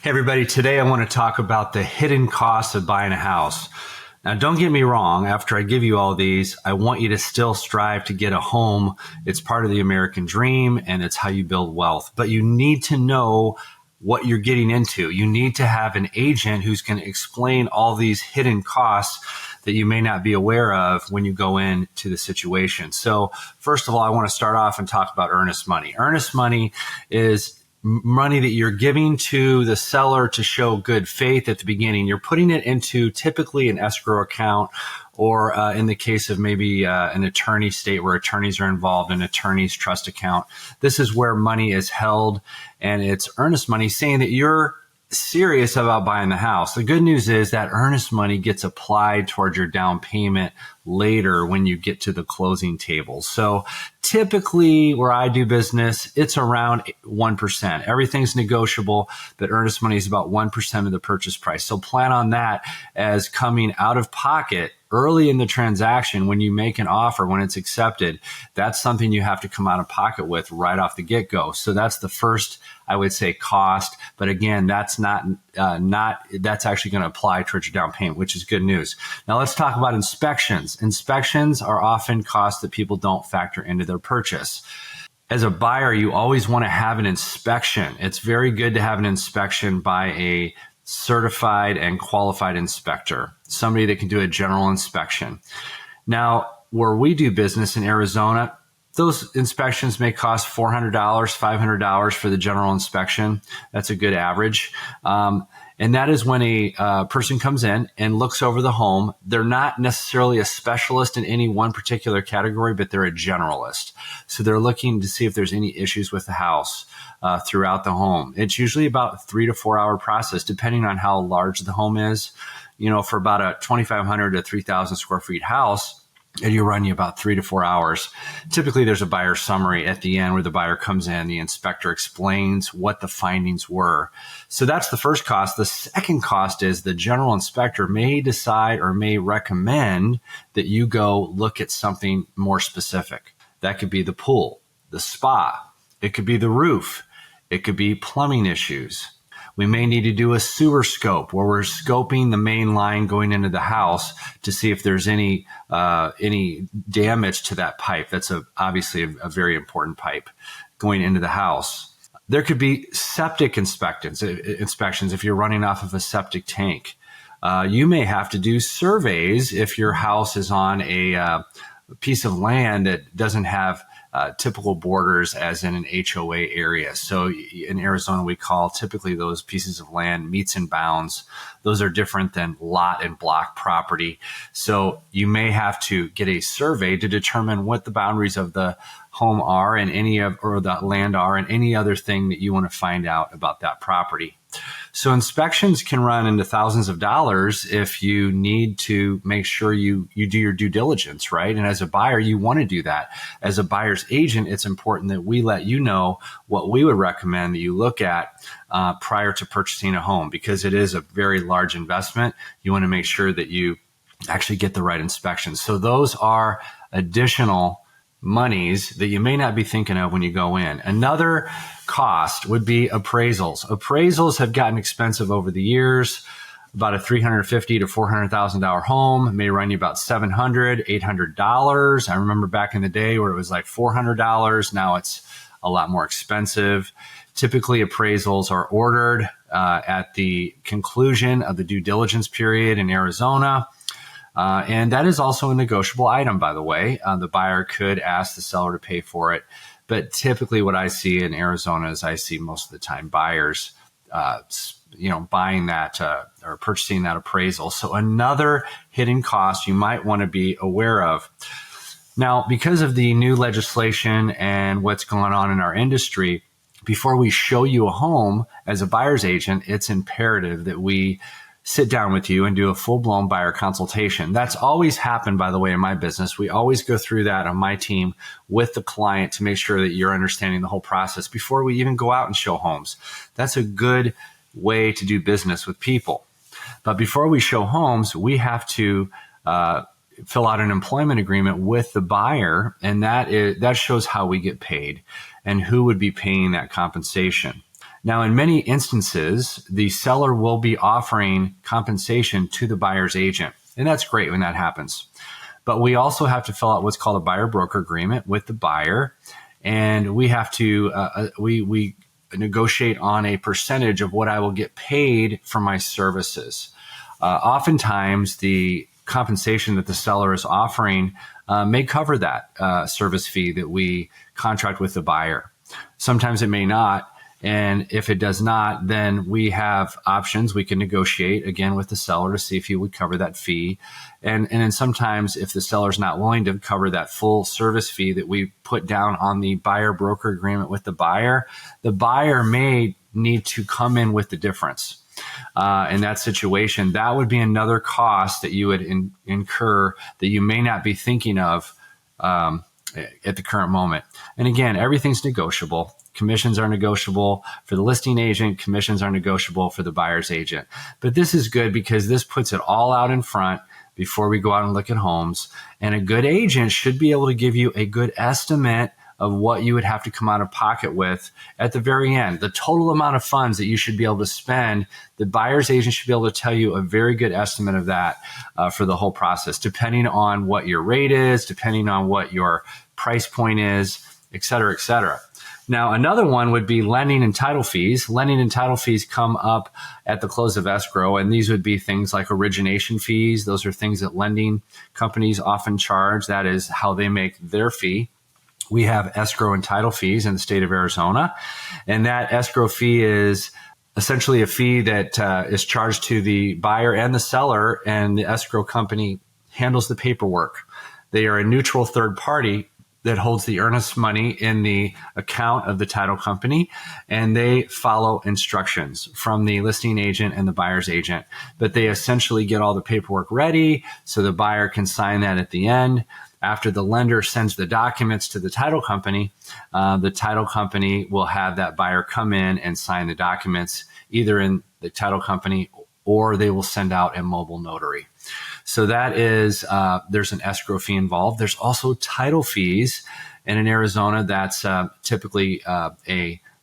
Hey everybody, today I want to talk about the hidden costs of buying a house. Now don't get me wrong, after I give you all these, I want you to still strive to get a home. It's part of the American dream and it's how you build wealth. But you need to know what you're getting into. You need to have an agent who's going to explain all these hidden costs that you may not be aware of when you go into the situation. So first of all, I want to start off and talk about earnest money. Earnest money is money that you're giving to the seller to show good faith at the beginning. You're putting it into typically an escrow account, or in the case of maybe an attorney state where attorneys are involved, an attorney's trust account. This is where money is held, and it's earnest money saying that you're serious about buying the house. The good news is that earnest money gets applied towards your down payment later when you get to the closing table. So typically where I do business, it's around 1%. Everything's negotiable, but earnest money is about 1% of the purchase price. So plan on that as coming out of pocket early in the transaction. When you make an offer, when it's accepted, that's something you have to come out of pocket with right off the get-go. So that's the first, I would say, cost. But again, that's that's actually going to apply towards your down payment, which is good news. Now let's talk about inspections. Inspections are often costs that people don't factor into their purchase. As a buyer, you always want to have an inspection. It's very good to have an inspection by a certified and qualified inspector, somebody that can do a general inspection. Now, where we do business in Arizona, those inspections may cost $400, $500 for the general inspection. That's a good average. And that is when a person comes in and looks over the home. They're not necessarily a specialist in any one particular category, but they're a generalist. So they're looking to see if there's any issues with the house throughout the home. It's usually about a 3 to 4 hour process, depending on how large the home is. You know, for about a 2,500 to 3,000 square feet house, it'll run you about 3 to 4 hours. Typically, there's a buyer summary at the end where the buyer comes in, the inspector explains what the findings were. So that's the first cost. The second cost is the general inspector may decide or may recommend that you go look at something more specific. That could be the pool, the spa. It could be the roof. It could be plumbing issues. We may need to do a sewer scope where we're scoping the main line going into the house to see if there's any damage to that pipe. That's obviously a very important pipe going into the house. There could be septic inspections if you're running off of a septic tank. You may have to do surveys if your house is on a piece of land that doesn't have typical borders as in an HOA area. So in Arizona, we call typically those pieces of land meets and bounds. Those are different than lot and block property. So you may have to get a survey to determine what the boundaries of the home are and or the land are and any other thing that you want to find out about that property. So inspections can run into thousands of dollars if you need to make sure you do your due diligence, right? And as a buyer, you want to do that. As a buyer's agent, it's important that we let you know what we would recommend that you look at prior to purchasing a home, because it is a very large investment. You want to make sure that you actually get the right inspections. So those are additional monies that you may not be thinking of when you go in. Another cost would be appraisals. Appraisals have gotten expensive over the years. About a $350,000 to $400,000 home may run you about $700, $800. I remember back in the day where it was like $400. Now it's a lot more expensive. Typically, appraisals are ordered at the conclusion of the due diligence period in Arizona. And that is also a negotiable item, by the way. The buyer could ask the seller to pay for it. But typically what I see in Arizona is I see most of the time buyers, buying that or purchasing that appraisal. So another hidden cost you might want to be aware of. Now, because of the new legislation and what's going on in our industry, before we show you a home as a buyer's agent, it's imperative that we sit down with you and do a full-blown buyer consultation. That's always happened, by the way, in my business. We always go through that on my team with the client to make sure that you're understanding the whole process before we even go out and show homes. That's a good way to do business with people. But before we show homes, we have to fill out an employment agreement with the buyer, and that shows how we get paid and who would be paying that compensation. Now, in many instances, the seller will be offering compensation to the buyer's agent, and that's great when that happens. But we also have to fill out what's called a buyer broker agreement with the buyer, and we have to we negotiate on a percentage of what I will get paid for my services. Oftentimes, the compensation that the seller is offering may cover that service fee that we contract with the buyer. Sometimes it may not. And if it does not, then we have options. We can negotiate again with the seller to see if he would cover that fee. And then sometimes if the seller's not willing to cover that full service fee that we put down on the buyer broker agreement with the buyer may need to come in with the difference. In that situation, that would be another cost that you would incur that you may not be thinking of at the current moment. And again, everything's negotiable. Commissions are negotiable for the listing agent. Commissions are negotiable for the buyer's agent. But this is good because this puts it all out in front before we go out and look at homes. And a good agent should be able to give you a good estimate of what you would have to come out of pocket with at the very end. The total amount of funds that you should be able to spend, the buyer's agent should be able to tell you a very good estimate of that for the whole process, depending on what your rate is, depending on what your price point is, et cetera, et cetera. Now, another one would be lending and title fees. Lending and title fees come up at the close of escrow, and these would be things like origination fees. Those are things that lending companies often charge. That is how they make their fee. We have escrow and title fees in the state of Arizona, and that escrow fee is essentially a fee that is charged to the buyer and the seller, and the escrow company handles the paperwork. They are a neutral third party that holds the earnest money in the account of the title company, and they follow instructions from the listing agent and the buyer's agent. But they essentially get all the paperwork ready so the buyer can sign that at the end. After the lender sends the documents to the title company will have that buyer come in and sign the documents either in the title company or they will send out a mobile notary. So that is, there's an escrow fee involved. There's also title fees. And in Arizona, that's typically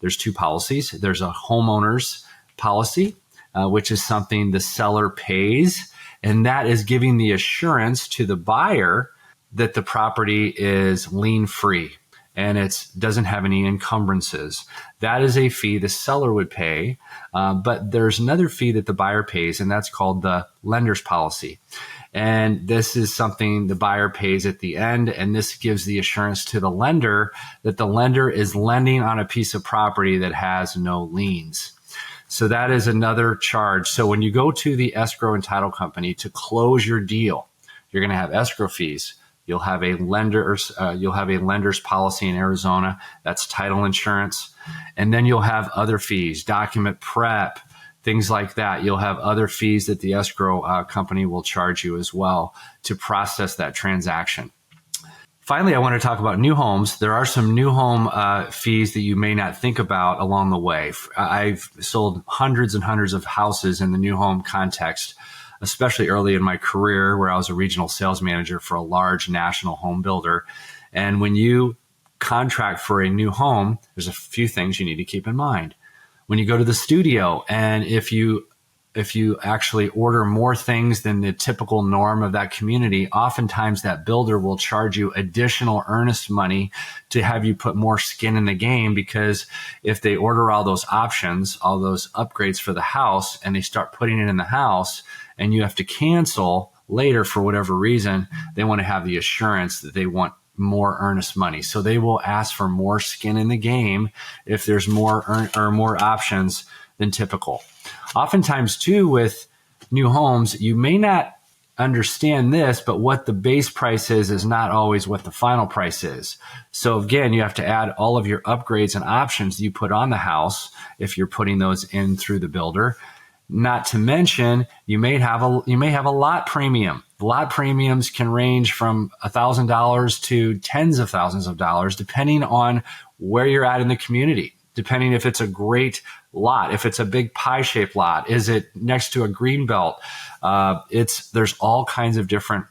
there's two policies. There's a homeowner's policy, which is something the seller pays. And that is giving the assurance to the buyer that the property is lien free and it doesn't have any encumbrances. That is a fee the seller would pay, but there's another fee that the buyer pays, and that's called the lender's policy. And this is something the buyer pays at the end, and this gives the assurance to the lender that the lender is lending on a piece of property that has no liens. So that is another charge. So when you go to the escrow and title company to close your deal, you're going to have escrow fees. You'll have a lender's policy in Arizona. That's title insurance. And then you'll have other fees, document prep, things like that. You'll have other fees that the escrow company will charge you as well to process that transaction. Finally, I want to talk about new homes. There are some new home fees that you may not think about along the way. I've sold hundreds and hundreds of houses in the new home context, especially early in my career where I was a regional sales manager for a large national home builder. And when you contract for a new home, there's a few things you need to keep in mind. When you go to the studio, and if you actually order more things than the typical norm of that community, oftentimes that builder will charge you additional earnest money to have you put more skin in the game, because if they order all those options, all those upgrades for the house, and they start putting it in the house, and you have to cancel later for whatever reason, they want to have the assurance that they want more earnest money. So they will ask for more skin in the game if there's more options than typical. Oftentimes too, with new homes, you may not understand this, but what the base price is not always what the final price is. So again, you have to add all of your upgrades and options you put on the house if you're putting those in through the builder. Not to mention, you may have a lot premium. Lot premiums can range from $1,000 to tens of thousands of dollars, depending on where you're at in the community. Depending if it's a great lot, if it's a big pie-shaped lot, is it next to a green belt? There's all kinds of different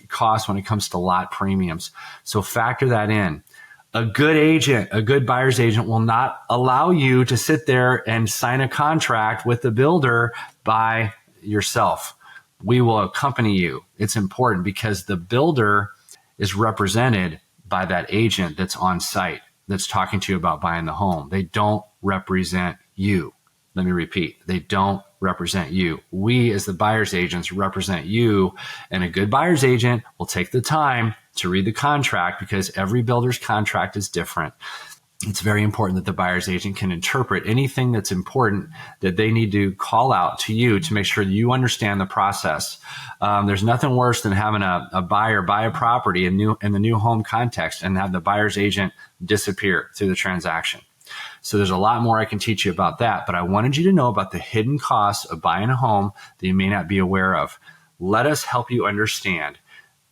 costs when it comes to lot premiums. So factor that in. A good agent, a good buyer's agent will not allow you to sit there and sign a contract with the builder by yourself. We will accompany you. It's important because the builder is represented by that agent that's on site, that's talking to you about buying the home. They don't represent you. Let me repeat. They don't represent you. We, as the buyer's agents, represent you. And a good buyer's agent will take the time to read the contract because every builder's contract is different. It's very important that the buyer's agent can interpret anything that's important that they need to call out to you to make sure you understand the process. There's nothing worse than having a buyer buy a property in the new home context and have the buyer's agent disappear through the transaction. So there's a lot more I can teach you about that, but I wanted you to know about the hidden costs of buying a home that you may not be aware of. Let us help you understand.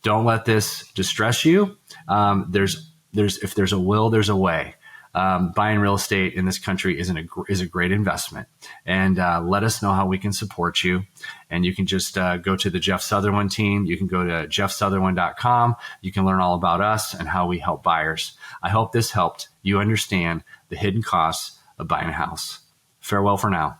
Don't let this distress you. If there's a will, there's a way. Buying real estate in this country is a great investment. And let us know how we can support you. And you can just go to the Jeff Sutherland team. You can go to jeffsutherland.com. You can learn all about us and how we help buyers. I hope this helped you understand the hidden costs of buying a house. Farewell for now.